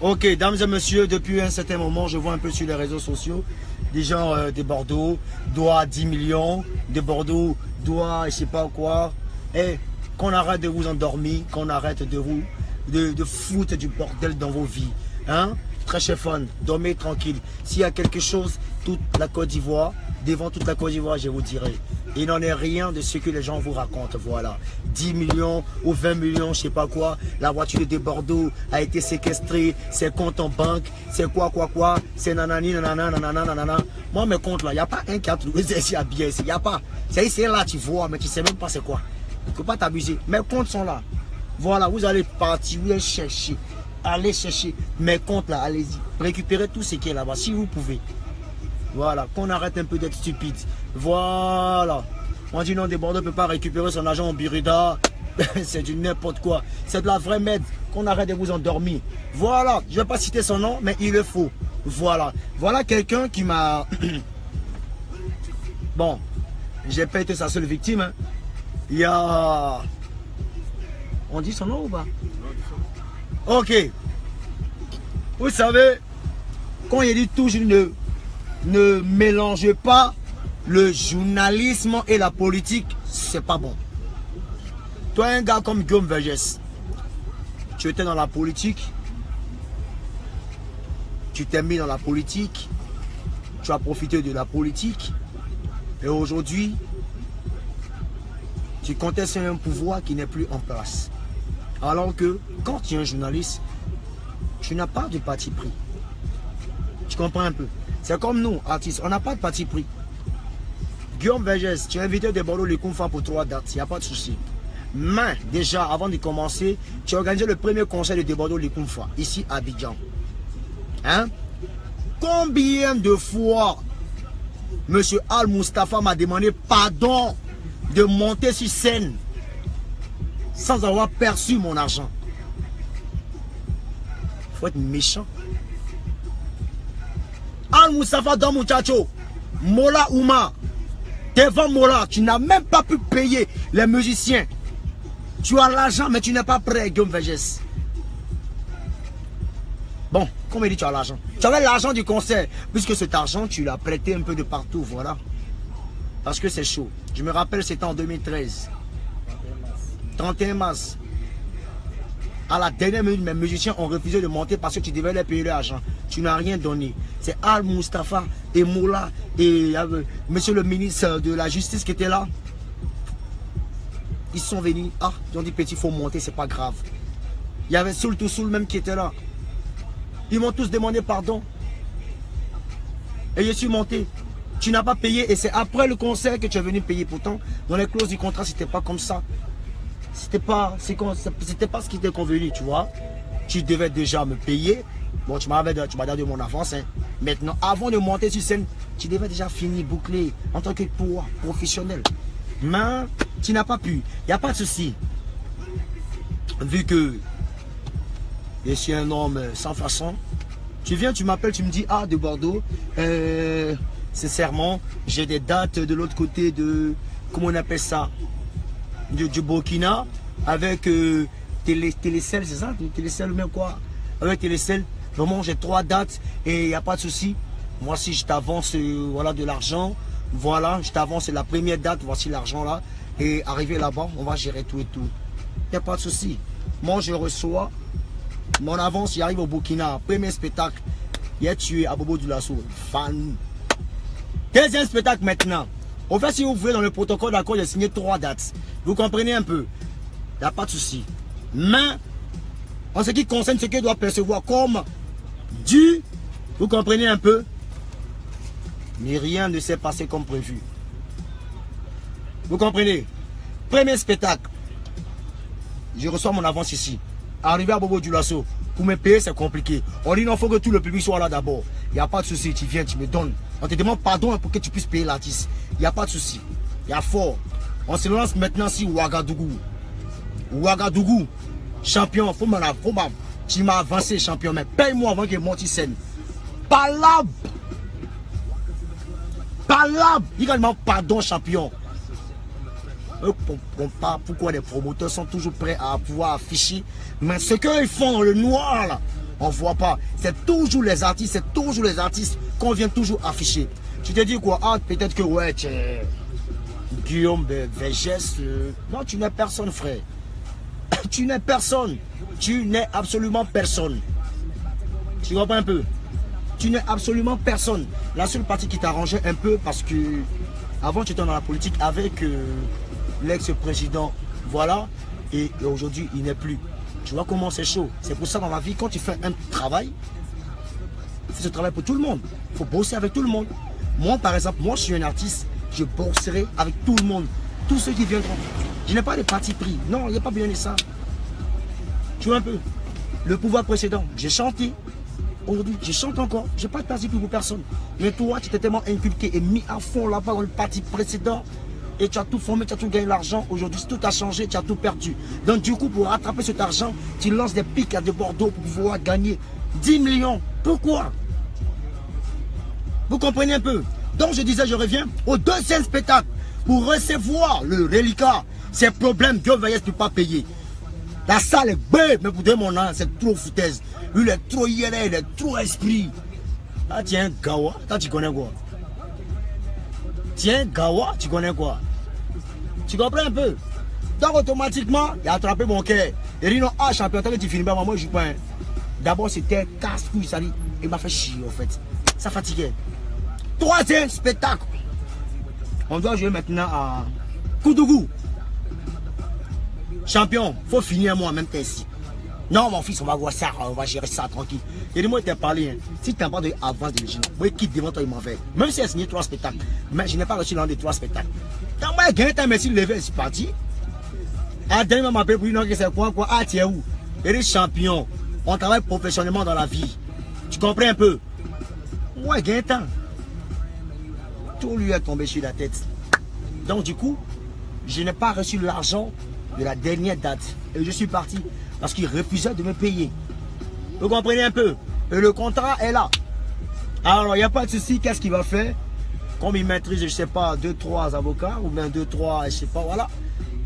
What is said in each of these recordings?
Ok, dames et messieurs, depuis un certain moment, je vois un peu sur les réseaux sociaux des gens de Bordeaux doit 10 millions, de Bordeaux doit je sais pas quoi. Et qu'on arrête de vous endormir, qu'on arrête de vous de foutre du bordel dans vos vies. Hein? Très cher fun, dormez tranquille. S'il y a quelque chose, toute la Côte d'Ivoire, devant toute la Côte d'Ivoire, je vous dirai. Il n'en est rien de ce que les gens vous racontent, voilà. 10 millions ou 20 millions, je sais pas quoi. La voiture de Bordeaux a été séquestrée, ses comptes en banque, c'est quoi, c'est nanani, nanana, nanana, nanana. Moi, mes comptes là, il n'y a pas un qui a trouvé ici à bien ici, il n'y a pas. C'est ici là, tu vois, mais tu sais même pas c'est quoi. Il ne faut pas t'abuser. Mes comptes sont là. Voilà, vous allez partir, vous allez chercher. Allez chercher mes comptes là, allez-y. Récupérez tout ce qui est là-bas, si vous pouvez. Voilà, qu'on arrête un peu d'être stupide. Voilà. On dit non, des Bordeaux ne peut pas récupérer son argent en Birida. C'est du n'importe quoi. C'est de la vraie merde. Qu'on arrête de vous endormir. Voilà, je ne vais pas citer son nom, mais il le faut. Voilà. Voilà quelqu'un qui m'a... Bon, j'ai pas été sa seule victime. Hein. Il y a... On dit son nom ou pas? Ok. Vous savez, quand il dit toujours ne mélangez pas le journalisme et la politique, c'est pas bon. Toi, un gars comme Guillaume Vergès, tu étais dans la politique, tu t'es mis dans la politique, tu as profité de la politique, et aujourd'hui, tu contestes un pouvoir qui n'est plus en place. Alors que quand tu es un journaliste, tu n'as pas de parti pris. Tu comprends un peu? C'est comme nous, artistes, on n'a pas de parti pris. Guillaume Vergès, tu es invité de Bordeaux les Koumfa pour 3 dates, il n'y a pas de souci. Mais déjà, avant de commencer, tu as organisé le premier concert de Bordeaux les Koumfa, ici à Abidjan. Hein? Combien de fois M. Al Mustafa m'a demandé pardon de monter sur scène sans avoir perçu mon argent? Il faut être méchant. Al Mustafa dans Muchacho, Mola Ouma, devant Mola, tu n'as même pas pu payer les musiciens. Tu as l'argent, mais tu n'es pas prêt, Guillaume Vergès. Bon, comme il dit, tu as l'argent. Tu avais l'argent du concert, puisque cet argent, tu l'as prêté un peu de partout, voilà. Parce que c'est chaud. Je me rappelle, c'était en 2013. 31 mars. À la dernière minute, mes musiciens ont refusé de monter parce que tu devais les payer l'argent. Tu n'as rien donné. C'est Al Mustafa et Moula et monsieur le ministre de la Justice qui était là. Ils sont venus. Ah, ils ont dit petit, il faut monter, c'est pas grave. Il y avait Soul to Soul même qui était là. Ils m'ont tous demandé pardon. Et je suis monté. Tu n'as pas payé et c'est après le concert que tu es venu payer. Pourtant, dans les clauses du contrat, c'était pas comme ça. C'était pas ce qui était convenu, tu vois. Tu devais déjà me payer. Bon, tu m'as donné mon avance. Hein. Maintenant, avant de monter sur scène, tu devais déjà finir, boucler en tant que professionnel. Mais tu n'as pas pu. Il n'y a pas de souci. Vu que je suis un homme sans façon, tu viens, tu m'appelles, tu me dis, ah, de Bordeaux, sincèrement, j'ai des dates de l'autre côté de, comment on appelle ça, du Burkina, avec Télécel, c'est ça? Télécel ou même quoi? Avec Télécel, vraiment j'ai 3 dates et il n'y a pas de souci. Moi si je t'avance voilà, de l'argent, voilà, je t'avance la première date, voici l'argent là. Et arrivé là-bas, on va gérer tout et tout. Il n'y a pas de souci. Moi je reçois mon avance, j'arrive au Burkina, premier spectacle, il a tué à Bobo Dioulasso, fan. Deuxième spectacle maintenant. Au fait, si vous voulez dans le protocole d'accord, j'ai signé 3 dates. Vous comprenez un peu? Il n'y a pas de souci. Mais, en ce qui concerne ce qu'il doit percevoir comme dû, vous comprenez un peu? Mais rien ne s'est passé comme prévu. Vous comprenez? Premier spectacle. Je reçois mon avance ici. Arrivé à Bobo Dioulasso, pour me payer, c'est compliqué. On dit non, il faut que tout le public soit là d'abord. Il n'y a pas de souci, tu viens, tu me donnes. On te demande pardon pour que tu puisses payer l'artiste. Il n'y a pas de souci. Il y a fort. On se lance maintenant sur Ouagadougou. Ouagadougou, champion, tu m'as avancé, champion, mais paye-moi avant que je monte sur scène. Palabre. Il a demandé pardon, champion. Pourquoi les promoteurs sont toujours prêts à pouvoir afficher. Mais ce qu'ils font dans le noir là, On ne voit pas. C'est toujours les artistes, qu'on vient toujours afficher. Tu te dis quoi? Ah, peut-être que ouais, tu es Guillaume Vergès. Non, tu n'es personne, frère. Tu n'es personne. Tu n'es absolument personne. Tu comprends un peu? Tu n'es absolument personne. La seule partie qui t'arrangeait un peu, parce que avant tu étais dans la politique avec l'ex-président, voilà, et aujourd'hui il n'est plus. Tu vois comment c'est chaud. C'est pour ça dans la vie, quand tu fais un travail, c'est ce travail pour tout le monde. Il faut bosser avec tout le monde. Moi par exemple, moi je suis un artiste, je bosserai avec tout le monde. Tous ceux qui viendront. Je n'ai pas de parti pris. Non, il n'y a pas besoin de ça. Tu vois un peu. Le pouvoir précédent, j'ai chanté. Aujourd'hui, je chante encore. Je n'ai pas de parti pris pour personne. Mais toi, tu t'es tellement inculqué et mis à fond là-bas dans le parti précédent. Et tu as tout formé, tu as tout gagné l'argent. Aujourd'hui, tout a changé, tu as tout perdu. Donc du coup, pour rattraper cet argent, tu lances des pics à de Bordeaux pour pouvoir gagner 10 millions. Pourquoi? Vous comprenez un peu? Donc je disais, je reviens au deuxième spectacle pour recevoir le reliquat. Ces problèmes, Dieu veille, ne peut pas payer. La salle est belle, mais pour donner mon nom, c'est trop foutaise. Lui, il est trop IRL, il est trop esprit. Ah, tiens, Gawa, toi, tu connais quoi? Tiens, Gawa, tu connais quoi? Tu comprends un peu? Donc, automatiquement, il a attrapé mon cœur. Il dit non, ah, champion, tant que tu finis pas, moi, je joue pas. Hein. D'abord, c'était casse-couille, ça dit. Il m'a fait chier, en fait. Ça fatiguait. Troisième spectacle. On doit jouer maintenant à Koudougou. Champion, faut finir moi en même temps ici. Non, mon fils, on va voir ça, on va gérer ça tranquille. Et dis-moi, il t'a parlé. Hein. Si tu n'as pas de avance de l'origine, moi, quitte devant toi, il m'en fait. Même si il a signé 3 spectacles, mais je n'ai pas reçu l'un des 3 spectacles. Quand moi, j'ai gagné, merci de lever, c'est parti. Ah, dernier m'a appelé pour dire que c'est quoi? Ah, tu es où? Il est champion. On travaille professionnellement dans la vie. Tu comprends un peu? Moi, j'ai gagné temps. Tout lui est tombé sur la tête. Donc, du coup, je n'ai pas reçu l'argent de la dernière date. Et je suis parti parce qu'il refusait de me payer. Vous comprenez un peu? Et le contrat est là. Alors, il n'y a pas de souci. Qu'est-ce qu'il va faire? Comme il maîtrise, je ne sais pas, 2-3 avocats, ou bien 2-3, je ne sais pas, voilà.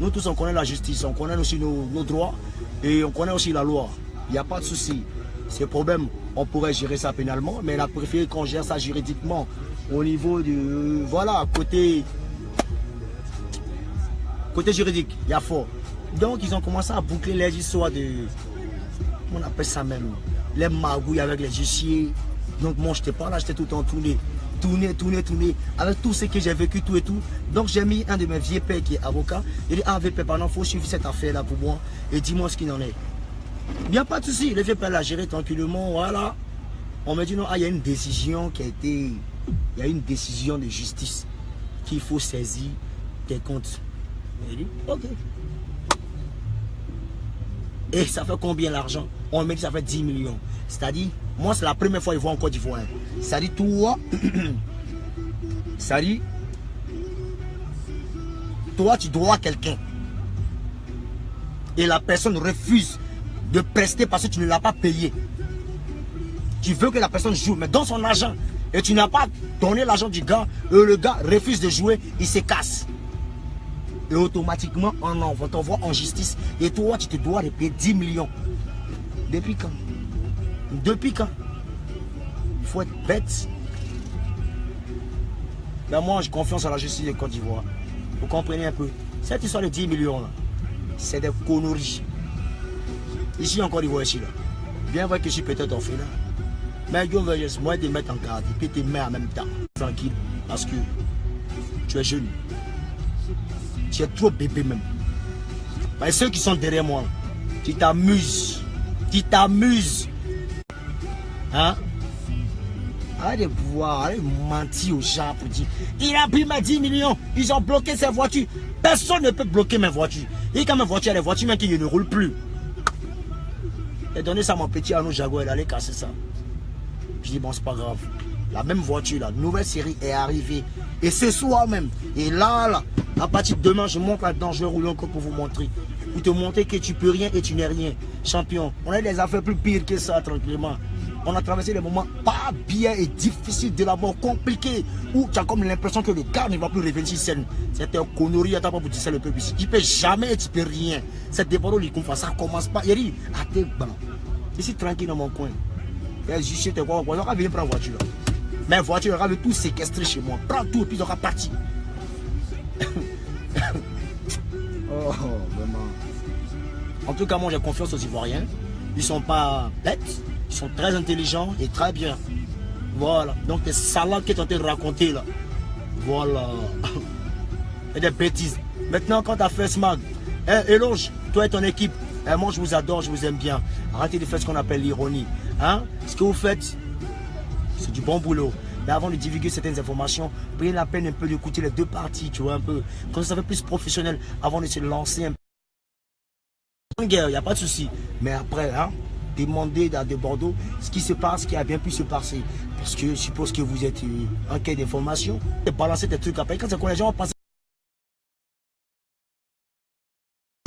Nous tous, on connaît la justice, on connaît aussi nos droits et on connaît aussi la loi. Il n'y a pas de souci. Ces problèmes, on pourrait gérer ça pénalement, mais il a préféré qu'on gère ça juridiquement au niveau du... voilà, côté juridique, il y a fort. Donc, ils ont commencé à boucler les histoires de... on appelle ça même, les magouilles avec les huissiers. Donc, moi, je n'étais pas là, j'étais tout le temps tourné, avec tout ce que j'ai vécu, tout et tout. Donc, j'ai mis un de mes vieux pères qui est avocat. Il dit, ah, vieux père, pardon, il faut suivre cette affaire-là pour moi et dis-moi ce qu'il en est. Il n'y a pas de souci, le vieux père l'a géré tranquillement, voilà. On me dit, non, ah, il y a une décision qui a été... il y a une décision de justice qu'il faut saisir tes comptes. Il dit, ok. Et ça fait combien l'argent? On me dit ça fait 10 millions. C'est-à-dire, moi c'est la première fois qu'ils voient en Côte d'Ivoire. C'est-à-dire, toi, c'est-à-dire, toi tu dois à quelqu'un. Et la personne refuse de prester parce que tu ne l'as pas payé. Tu veux que la personne joue, mais dans son argent. Et tu n'as pas donné l'argent du gars. Et le gars refuse de jouer, il se casse. Et automatiquement, on t'envoie en justice. Et toi, tu te dois de payer 10 millions. Depuis quand? Depuis quand? Il faut être bête. Mais moi, j'ai confiance en la justice de Côte d'Ivoire. Vous comprenez un peu? Cette histoire de 10 millions, là, c'est des conneries. Ici, en Côte d'Ivoire, ici, là. Bien vrai que je suis peut-être en fait là. Mais Dieu veut juste moi te mettre en garde. Et puis te mettre en même temps. Tranquille. Parce que tu es jeune. Tu es trop bébé même. Mais ceux qui sont derrière moi, tu t'amuses. Tu t'amuses. Hein? Arrête de voir, arrête de mentir aux gens pour dire il a pris mes 10 millions, ils ont bloqué ses voitures. Personne ne peut bloquer mes voitures. Et quand mes voitures, les voitures même qui ne roulent plus. J'ai donné ça à mon petit Arnaud Jaguar, il allait casser ça. Je dis bon, c'est pas grave. La même voiture, la nouvelle série est arrivée. Et ce soir même. Et là, à partir de demain, je monte là-dedans, je vais rouler encore pour vous montrer. Pour te montrer que tu peux rien et tu n'es rien. Champion, on a des affaires plus pires que ça, tranquillement. On a traversé des moments pas bien et difficiles, de la mort compliquée, où tu as comme l'impression que le gars ne va plus revenir sur scène. C'était une connerie, à ta part pour dire ça le peuple ici. Tu peux jamais et tu peux rien. Cette dépendance, ça commence pas. Il dit, à tes bancs. Ici, tranquille dans mon coin. Je te vois, on va venir prendre la voiture. Mais voiture, on va tout séquestrer chez moi. Prends tout et puis on va partir. Oh, vraiment. En tout cas, moi j'ai confiance aux Ivoiriens. Ils sont pas bêtes, ils sont très intelligents et très bien. Voilà. Donc des salades qui est en train de raconter là. Voilà. Et des bêtises. Maintenant, quand tu as fait Smag, éloge, toi et ton équipe. Moi je vous adore, je vous aime bien. Arrêtez de faire ce qu'on appelle l'ironie. Hein? Ce que vous faites, c'est du bon boulot. Mais avant de divulguer certaines informations, prenez la peine un peu d'écouter les deux parties, tu vois, un peu. Comme ça fait plus professionnel avant de se lancer un peu. En guerre, il n'y a pas de souci. Mais après, hein, demandez à de Bordeaux ce qui se passe, ce qui a bien pu se passer. Parce que je suppose que vous êtes en quête d'information. Et balancer des trucs après. Quand c'est quand les gens passent.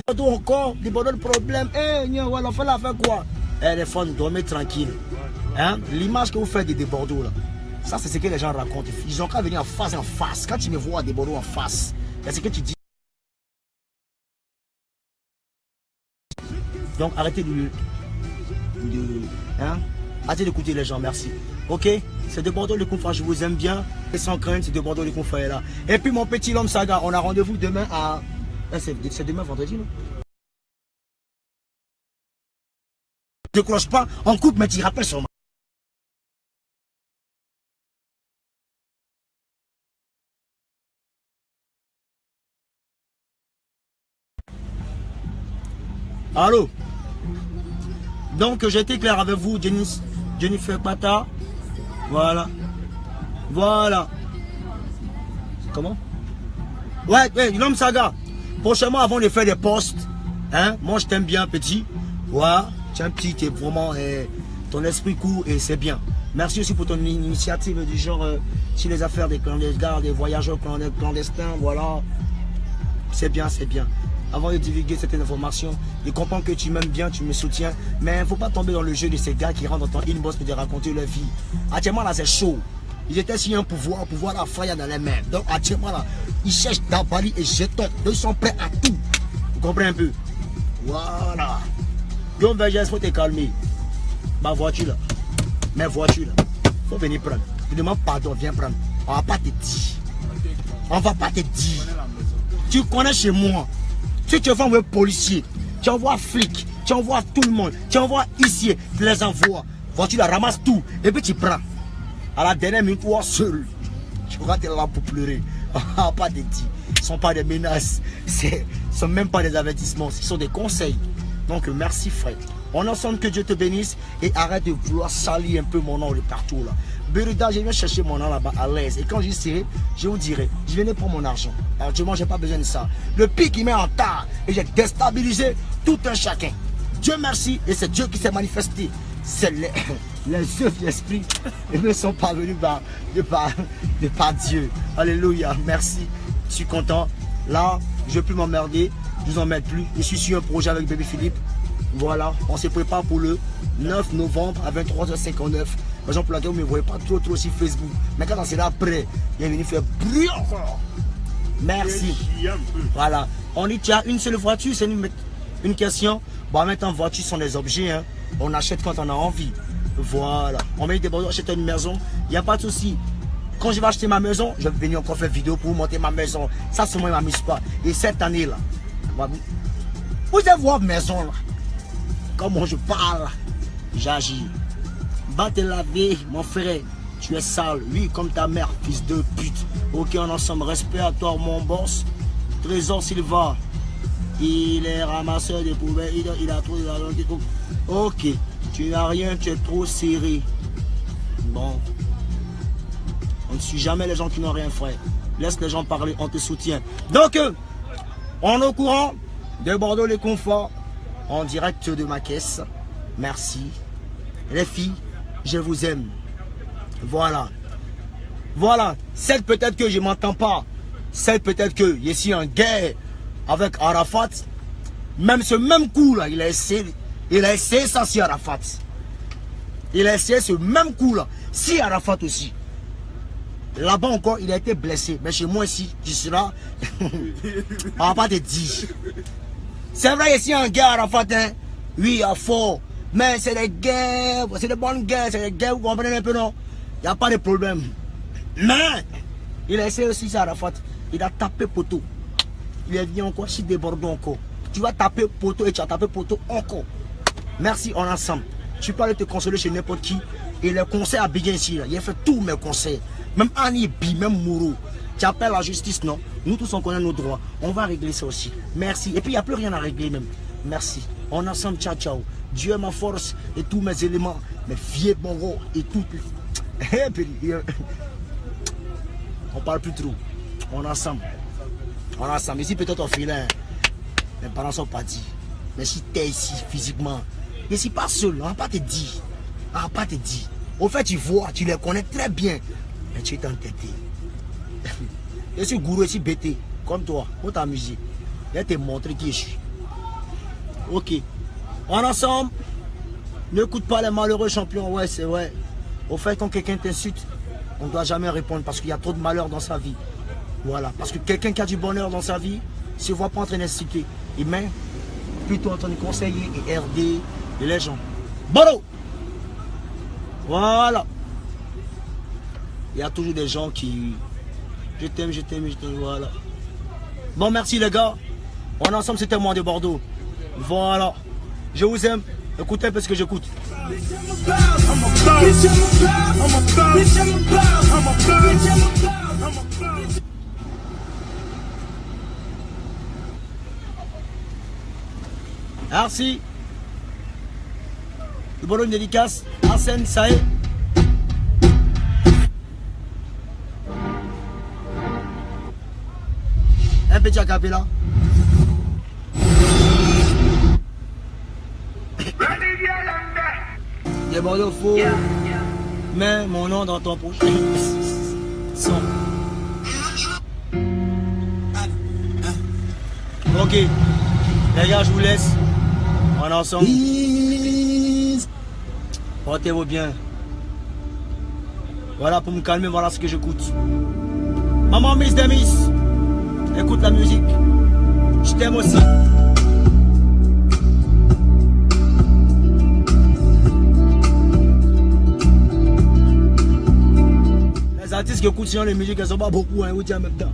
Bordeaux encore, des Bordeaux le problème. Voilà, on fait quoi? Les fans, dormez tranquille. Hein? L'image que vous faites des Bordeaux là. Ça, c'est ce que les gens racontent. Ils ont qu'à venir en face. Quand tu me vois des Bordeaux en face, c'est ce que tu dis. Donc, arrêtez arrêtez d'écouter les gens, merci. Ok? C'est de Bordeaux le Kounfa, je vous aime bien. Et sans crainte, c'est de Bordeaux le Kounfa est là. Et puis, mon petit L'Homme Saga, on a rendez-vous demain à... C'est demain, vendredi, non? Ne cloche pas, on coupe, mais tu rappelles sur moi. Allô? Donc j'ai été clair avec vous, Jennifer Pata. Voilà. Voilà. Comment? Ouais, L'Homme Saga. Prochainement, avant de faire des posts, hein, moi je t'aime bien, petit. Voilà. Tu es un petit, tu es vraiment ton esprit court et c'est bien. Merci aussi pour ton initiative du genre sur les affaires des clandestins, des voyageurs clandestins. Voilà. C'est bien, c'est bien. Avant de divulguer certaines informations, je comprends que tu m'aimes bien, tu me soutiens, mais il ne faut pas tomber dans le jeu de ces gars qui rentrent dans ton inbox pour te raconter leur vie. Actuellement là c'est chaud. Ils étaient sur un pouvoir la faille dans les mains. Donc actuellement là, ils cherchent Dabali et Jeton. Donc ils sont prêts à tout. Vous comprenez un peu? Voilà. Donc Vergès, il faut te calmer. Ma voiture là, mes voitures là, il faut venir prendre. Je demande pardon, viens prendre. On ne va pas te dire. On ne va pas te dire. Tu connais chez moi. Si tu envoies un policier, tu envoies flic, tu envoies tout le monde, tu envoies ici, tu les envoies. Voiture, tu ramasses tout et puis tu prends. À la dernière minute, toi seul, tu vas être là pour pleurer. Pas des dits. Ce ne sont pas des menaces, ce ne sont même pas des avertissements, ce sont des conseils. Donc merci frère. On ensemble, que Dieu te bénisse et arrête de vouloir salir un peu mon nom de partout là. Berida, je viens chercher mon nom là-bas à l'aise. Et quand j'y serai, je vous dirai, je venais prendre mon argent. Actuellement, je n'ai pas besoin de ça. Le pic, il met en tard et j'ai déstabilisé tout un chacun. Dieu merci et c'est Dieu qui s'est manifesté. C'est les œuvres de l'esprit et ne sont pas venus de par Dieu. Alléluia, merci. Je suis content. Là, je ne vais plus m'emmerder. Je ne vous emmerde plus. Je suis sur un projet avec Bébé Philippe. Voilà, on se prépare pour le 9 novembre à 23h59. Raison pour laquelle vous ne me voyez pas trop sur Facebook. Mais quand on sera prêt, il est venu faire bruit encore. Merci. Voilà. On dit, tu as une seule voiture, c'est une question. Bon, maintenant, voitures sont des objets. Hein. On achète quand on a envie. Voilà. On met des bordeaux, acheter une maison. Il n'y a pas de souci. Quand je vais acheter ma maison, je vais venir encore faire vidéo pour vous montrer ma maison. Ça, c'est moi, ne m'amuse pas. Et cette année-là, vous allez voir maison là. Comment je parle, j'agis. Va te laver, mon frère. Tu es sale. Oui, comme ta mère, fils de pute. Ok, on ensemble. Respect à toi, mon boss. Trésor Silva. Il est ramasseur de poubelles. Il a trop de... Ok. Tu n'as rien, tu es trop serré. Bon. On ne suit jamais les gens qui n'ont rien, frère. Laisse les gens parler, on te soutient. Donc, on est au courant de Bordeaux les Conforts. En direct de ma caisse. Merci. Les filles, je vous aime. Voilà. Voilà. Celle peut-être que je ne m'entends pas. Celle peut-être que je suis en guerre avec Arafat. Même ce même coup là, il a essayé ça si Arafat. Il a essayé ce même coup là. Si Arafat aussi. Là-bas encore, il a été blessé. Mais chez moi ici, tu seras. On va pas te dire. C'est vrai, ici en guerre, Arafat, hein? Oui, à fort. Mais c'est des guerres, c'est des bonnes guerres, c'est des guerres, vous comprenez un peu, non? Il n'y a pas de problème. Mais, il a essayé aussi ça, Arafat. Il a tapé poteau. Il est venu encore, si débordant encore. Tu vas taper poteau et tu as tapé poteau encore. Merci, on est ensemble. Tu peux aller te consoler chez n'importe qui. Et les conseils à bien ici, là. Il a fait tous mes conseils. Même Annie Bi, même Mouro. Tu appelles la justice, non? Nous tous, on connaît nos droits. On va régler ça aussi. Merci. Et puis, il n'y a plus rien à régler même. Merci. On est ensemble, ciao, ciao. Dieu est ma force et tous mes éléments. Mes vieux bongo et tout. On parle plus trop. On est ensemble. On est ensemble. Ici, peut-être on fait là. Mes parents sont partis. Mais si tu es ici, physiquement, je ne suis pas seul. On ne va pas te dire. On ne va pas te dire. Au fait, tu vois, tu les connais très bien. Mais tu es entêté. Je suis gourou, je suis bêté. Comme toi. Pour t'amuser. Je vais te montrer qui je suis. Ok. On est ensemble. N'écoute pas les malheureux champions. Ouais, c'est vrai. Au fait, quand quelqu'un t'insulte, on ne doit jamais répondre parce qu'il y a trop de malheur dans sa vie. Voilà. Parce que quelqu'un qui a du bonheur dans sa vie ne se voit pas en train d'insulter. Et même, plutôt en train de conseiller et RD et les gens. Bon. Voilà. Il y a toujours des gens qui... Je t'aime, je t'aime, je t'aime. Voilà. Bon, merci les gars. On est ensemble, c'était moi de Bordeaux. Voilà. Je vous aime. Écoutez un peu ce que j'écoute. Merci. Le bonhomme de dédicace. Arsène, ça est. Un petit acapella. Des Bordeaux faux. Mets mon nom dans ton poche. Son. Ok. Les gars, je vous laisse. On est ensemble. Portez-vous bien. Voilà pour me calmer, voilà ce que j'écoute. Maman Miss Demis, écoute la musique. Je t'aime aussi. Les artistes qui écoutent sinon les musiques, elles sont pas beaucoup, hein, vous dites en même temps.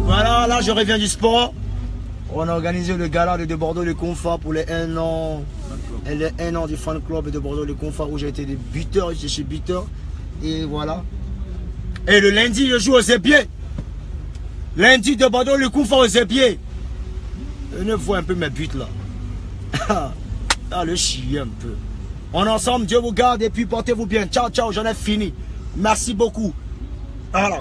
Voilà, là je reviens du sport. On a organisé le gala de Bordeaux le Confort pour les 1 an. Et les 1 an du fan club de Bordeaux le Confort où j'ai été buteur, je suis buteur. Et voilà. Et le lundi, je joue aux épiers. Lundi de Bordeaux le Confort aux épiers. Venez voir un peu mes buts là. Ah, le chier un peu. On est ensemble, Dieu vous garde et puis portez-vous bien. Ciao, ciao, j'en ai fini. Merci beaucoup. Voilà.